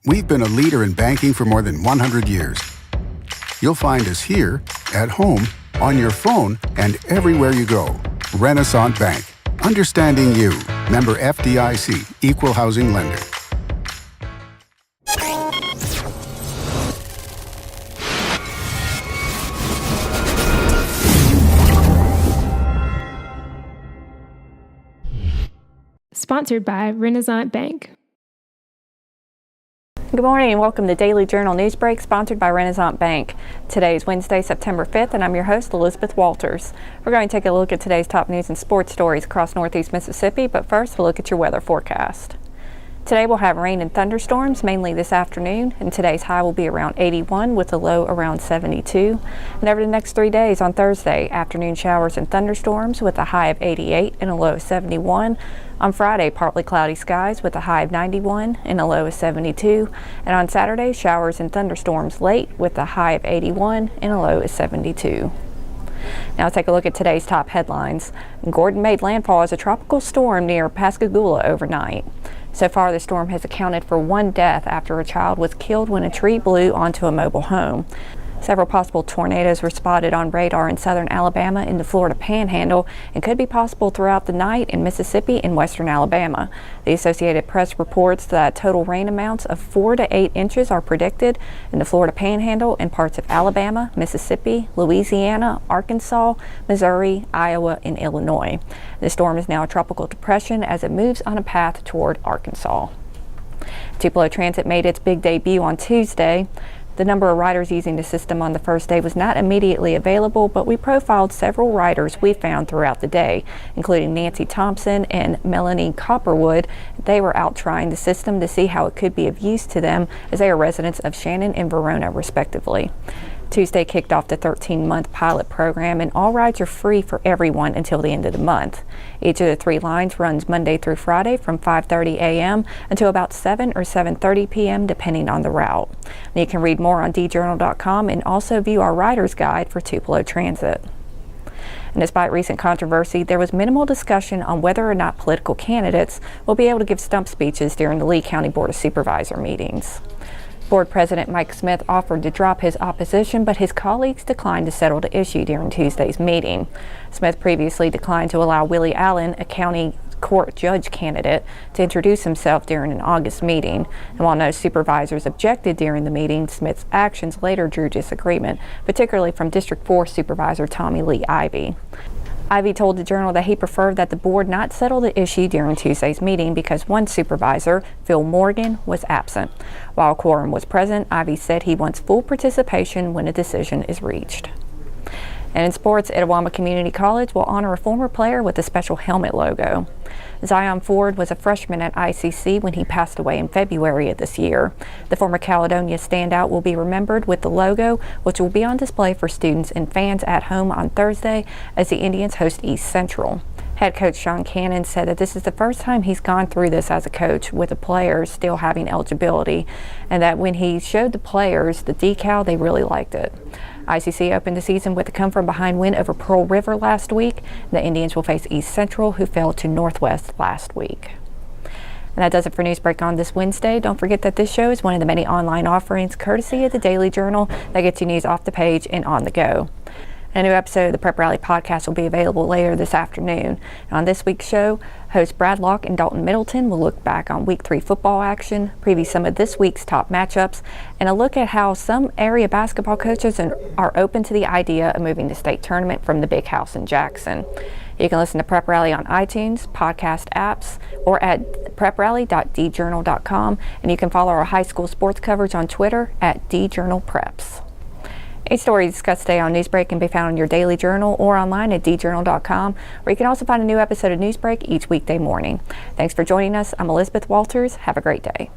We've been a leader in banking for more than 100 years. You'll find us here, at home, on your phone, and everywhere you go. Renaissance Bank. Understanding you. Member FDIC. Equal housing lender. Sponsored by Renaissance Bank. Good morning and welcome to Daily Journal Newsbreak, sponsored by Renaissance Bank. Today is Wednesday, September 5th, and I'm your host, Elizabeth Walters. We're going to take a look at today's top news and sports stories across Northeast Mississippi, but first we'll look at your weather forecast. Today we'll have rain and thunderstorms, mainly this afternoon, and today's high will be around 81 with a low around 72. And over the next 3 days, on Thursday, afternoon showers and thunderstorms with a high of 88 and a low of 71. On Friday, partly cloudy skies with a high of 91 and a low of 72. And on Saturday, showers and thunderstorms late with a high of 81 and a low of 72. Now take a look at today's top headlines. Gordon made landfall as a tropical storm near Pascagoula overnight. So far, the storm has accounted for one death after a child was killed when a tree blew onto a mobile home. Several possible tornadoes were spotted on radar in southern Alabama in the Florida Panhandle and could be possible throughout the night in Mississippi and western Alabama. The Associated Press reports that total rain amounts of 4 to 8 inches are predicted in the Florida Panhandle and parts of Alabama, Mississippi, Louisiana, Arkansas, Missouri, Iowa, and Illinois. The storm is now a tropical depression as it moves on a path toward Arkansas. Tupelo Transit made its big debut on Tuesday. The number of riders using the system on the first day was not immediately available, but we profiled several riders we found throughout the day, including Nancy Thompson and Melanie Copperwood. They were out trying the system to see how it could be of use to them, as they are residents of Shannon and Verona, respectively. Tuesday kicked off the 13-month pilot program, and all rides are free for everyone until the end of the month. Each of the 3 lines runs Monday through Friday from 5:30 a.m. until about 7 or 7:30 p.m. depending on the route. And you can read more on djournal.com and also view our rider's guide for Tupelo Transit. And despite recent controversy, there was minimal discussion on whether or not political candidates will be able to give stump speeches during the Lee County Board of Supervisor meetings. Board President Mike Smith offered to drop his opposition, but his colleagues declined to settle the issue during Tuesday's meeting. Smith previously declined to allow Willie Allen, a county court judge candidate, to introduce himself during an August meeting. And while no supervisors objected during the meeting, Smith's actions later drew disagreement, particularly from District 4 Supervisor Tommy Lee Ivey. Ivey told the Journal that he preferred that the board not settle the issue during Tuesday's meeting because one supervisor, Phil Morgan, was absent. While quorum was present, Ivey said he wants full participation when a decision is reached. And in sports, Etowama Community College will honor a former player with a special helmet logo. Zion Ford was a freshman at ICC when he passed away in February of this year. The former Caledonia standout will be remembered with the logo, which will be on display for students and fans at home on Thursday as the Indians host East Central. Head coach Sean Cannon said that this is the first time he's gone through this as a coach with the players still having eligibility, and that when he showed the players the decal, they really liked it. ICC opened the season with a come-from-behind win over Pearl River last week. The Indians will face East Central, who fell to Northwest last week. And that does it for Newsbreak on this Wednesday. Don't forget that this show is one of the many online offerings courtesy of the Daily Journal that gets you news off the page and on the go. A new episode of the Prep Rally podcast will be available later this afternoon. And on this week's show, hosts Brad Locke and Dalton Middleton will look back on Week 3 football action, preview some of this week's top matchups, and a look at how some area basketball coaches are open to the idea of moving to state tournament from the Big House in Jackson. You can listen to Prep Rally on iTunes, podcast apps, or at preprally.djournal.com, and you can follow our high school sports coverage on Twitter at djournalpreps. Each story discussed today on Newsbreak can be found in your Daily Journal or online at djournal.com, where you can also find a new episode of Newsbreak each weekday morning. Thanks for joining us. I'm Elizabeth Walters. Have a great day.